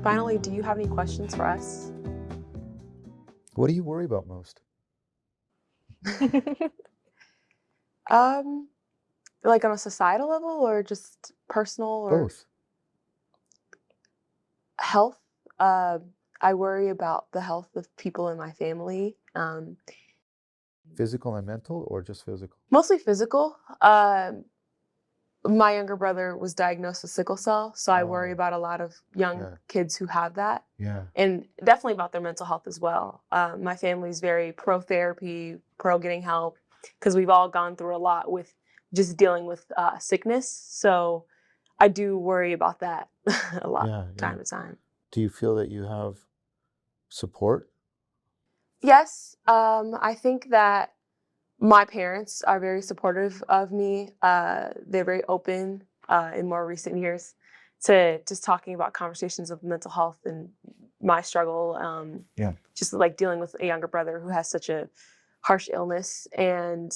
finally, do you have any questions for us? What do you worry about most? Um, like on a societal level or just personal or Both. health? I worry about the health of people in my family, Physical and mental, or just physical? mostly physical. My younger brother was diagnosed with sickle cell, so I worry Oh, about a lot of young yeah, kids who have that, yeah, and definitely about their mental health as well. My family's very pro therapy, pro getting help, because we've all gone through a lot with just dealing with sickness. So I do worry about that a lot, yeah, yeah. time to time. Do you feel that you have support? Yes, I think that my parents are very supportive of me. They're very open in more recent years to just talking about conversations of mental health and my struggle, Yeah. just like dealing with a younger brother who has such a harsh illness. And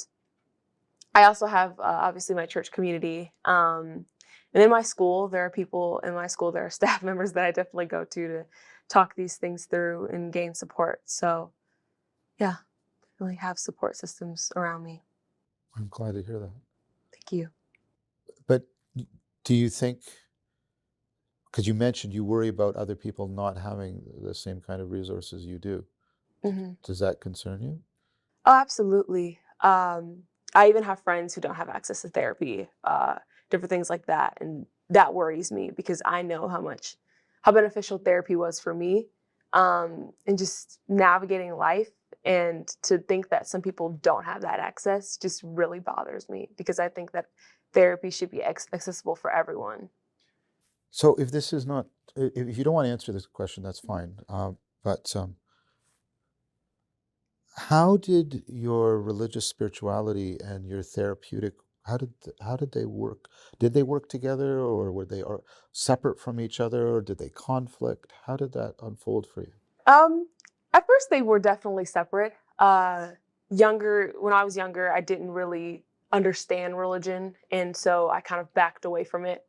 I also have obviously my church community. And in my school, there are people in my school, there are staff members that I definitely go to talk these things through and gain support. So, yeah, really have support systems around me. I'm glad to hear that. Thank you. But do you think, because you mentioned you worry about other people not having the same kind of resources you do, Mhm. does that concern you? Oh, absolutely. I even have friends who don't have access to therapy, different things like that, and that worries me because I know how beneficial therapy was for me, and just navigating life. And to think that some people don't have that access just really bothers me because I think that therapy should be accessible for everyone. So if this is not, if you don't want to answer this question, that's fine. But how did your religious spirituality and your therapeutic, how did they work? Did they work together, or were they separate from each other, or did they conflict? How did that unfold for you? Um, at first they were definitely separate. When I was younger, I didn't really understand religion, and so I kind of backed away from it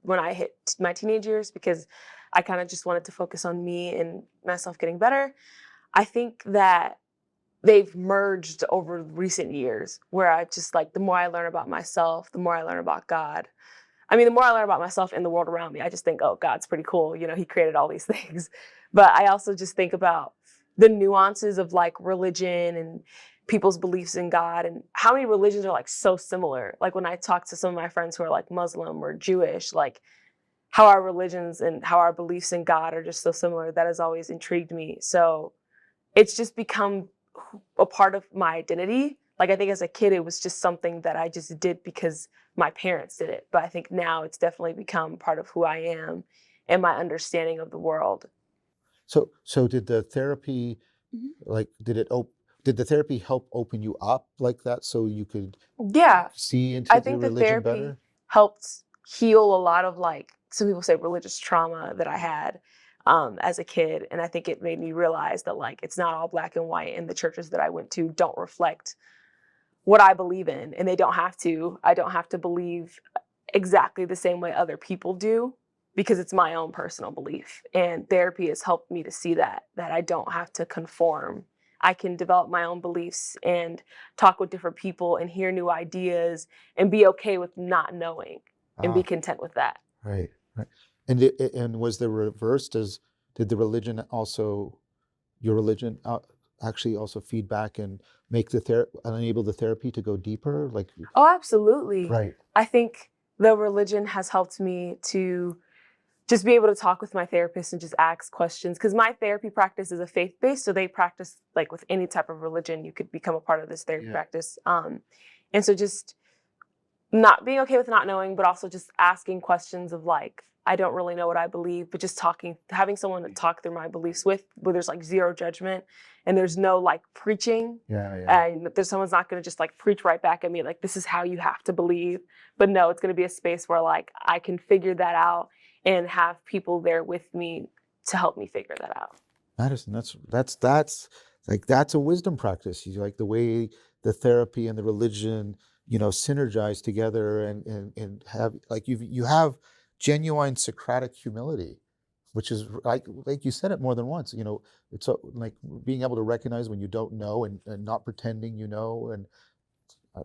when I hit my teenage years because I kind of just wanted to focus on me and myself getting better. I think that they've merged over recent years where I just like the more I learn about myself, the more I learn about God. I mean, the more I learn about myself and the world around me, I just think, oh, God's pretty cool. You know, he created all these things. But I also just think about the nuances of like religion and people's beliefs in God and how many religions are like so similar. Like when I talk to some of my friends who are like Muslim or Jewish, like how our religions and how our beliefs in God are just so similar. That has always intrigued me. So it's just become a part of my identity. Like I think as a kid, it was just something that I just did because my parents did it. But I think now it's definitely become part of who I am and my understanding of the world. So did the therapy, Mhm. like, did the therapy help open you up like that so you could Yeah, see I into the think the religion therapy better? helped heal a lot of like some people say religious trauma that I had as a kid, and I think it made me realize that like it's not all black and white, and the churches that I went to don't reflect what I believe in, and they don't have to. I don't have to believe exactly the same way other people do because it's my own personal belief. And therapy has helped me to see that I don't have to conform. I can develop my own beliefs and talk with different people and hear new ideas and be okay with not knowing and be Ah, content with that. right, right. And was the reverse? Did the religion also, your religion actually also feed back and make the enable the therapy to go deeper? Like, Oh, absolutely. right. I think the religion has helped me to just be able to talk with my therapist and just ask questions because my therapy practice is a faith-based, so they practice like with any type of religion you could become a part of this therapy Yeah. practice, and so just not being okay with not knowing, but also just asking questions of like I don't really know what I believe, but just talking, having someone to talk through my beliefs with, where there's like zero judgment and there's no like preaching, Yeah, yeah. and there's someone's not going to just like preach right back at me like this is how you have to believe, but no, it's going to be a space where like I can figure that out and have people there with me to help me figure that out. Madison, that's like, that's a wisdom practice. You like the way the therapy and the religion, synergize together and have like you have genuine Socratic humility. which is like you said it more than once. It's like being able to recognize when you don't know and not pretending you know. And uh,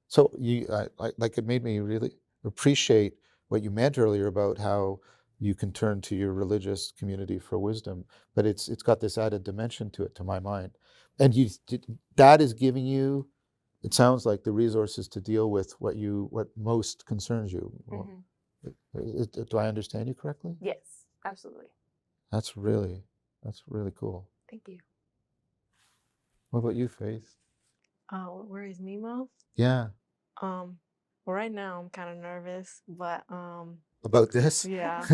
so like it made me really appreciate what you meant earlier about how you can turn to your religious community for wisdom, but it's got this added dimension to it, to my mind. And that is giving you, it sounds like, the resources to deal with what most concerns you. Hmm. Do I understand you correctly? Yes, absolutely. That's really that's really cool. Thank you. What about you, Faith? What worries me most? Yeah, Um, well, right now I'm kind of nervous, but about this? yeah.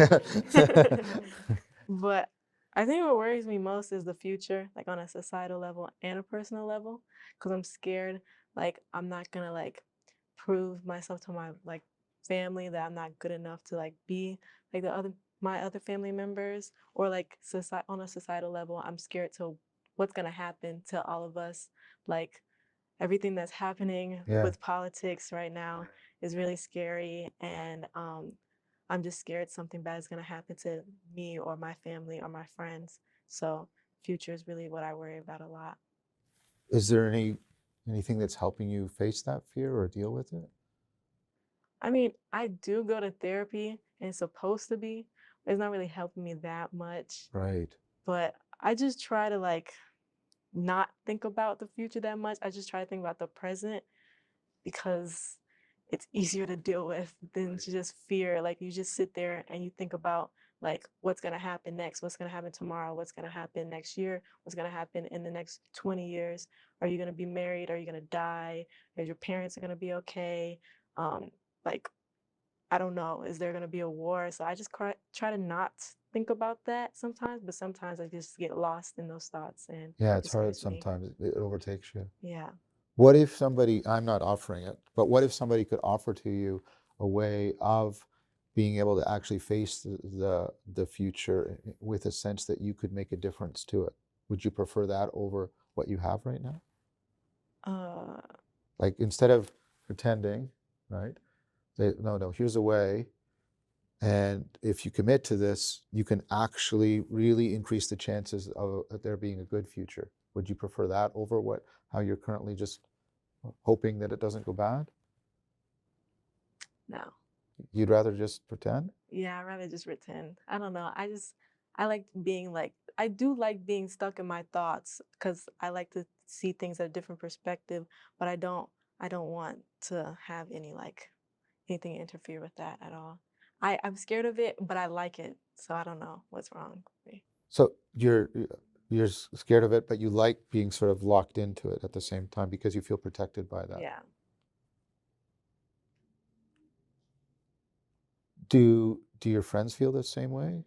But I think what worries me most is the future, like on a societal level and a personal level, because I'm scared, like I'm not gonna like prove myself to my like family that I'm not good enough to like be like the other my other family members, or like on a societal level, I'm scared to what's gonna happen to all of us, like everything that's happening Yeah. with politics right now is really scary, and I'm just scared something bad is going to happen to me or my family or my friends. So future is really what I worry about a lot. Is there anything that's helping you face that fear or deal with it? I mean, I do go to therapy and it's supposed to be, but it's not really helping me that much. Right. But I just try to like not think about the future that much. I just try to think about the present because it's easier to deal with than to just fear. Like you just sit there and you think about like what's going to happen next, what's going to happen tomorrow, what's going to happen next year, what's going to happen in the next 20 years. Are you going to be married? Are you going to die? Are your parents going to be okay? Like I don't know, is there going to be a war? So I just try to not think about that sometimes, but sometimes I just get lost in those thoughts and Yeah, it it's hard scares me. sometimes. It overtakes you. Yeah. What if somebody, I'm not offering it, but what if somebody could offer to you a way of being able to actually face the future with a sense that you could make a difference to it? Would you prefer that over what you have right now? Uh, Like, instead of pretending, right? No, here's a way. And if you commit to this, you can actually really increase the chances of there being a good future. Would you prefer that over how you're currently just hoping that it doesn't go bad? no. You'd rather just pretend? Yeah, I'd rather just pretend. I don't know. I like being like I do like being stuck in my thoughts because I like to see things at a different perspective, but I don't want to have any like anything interfere with that at all. I'm scared of it, but I like it. So I don't know what's wrong with me. So you're scared of it, but you like being sort of locked into it at the same time because you feel protected by that. Yeah. Do your friends feel the same way?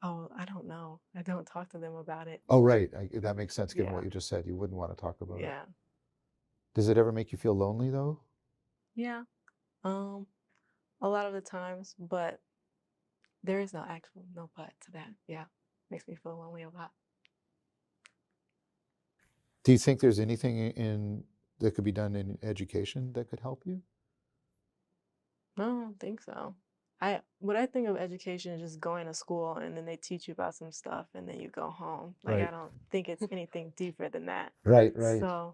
Oh, I don't know. I don't talk to them about it. Oh, right. That makes sense given Yeah. what you just said. You wouldn't want to talk about it. Yeah. Does it ever make you feel lonely though? Yeah. Um, a lot of the times, but there is no but to that. Yeah. Makes me feel lonely a lot. Do you think there's anything that could be done in education that could help you? I don't think so. What I think of education is just going to school and then they teach you about some stuff and then you go home. Like Right. I don't think it's anything deeper than that. Right. So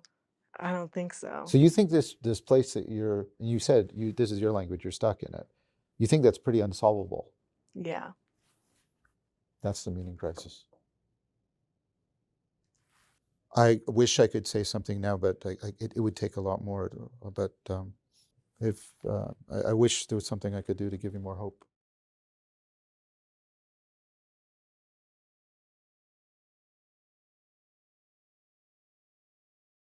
I don't think so. So you think this place that you said this is your language, you're stuck in it. You think that's pretty unsolvable. Yeah. That's the meaning crisis. I wish I could say something now, but it would take a lot more. But if I wish there was something I could do to give you more hope.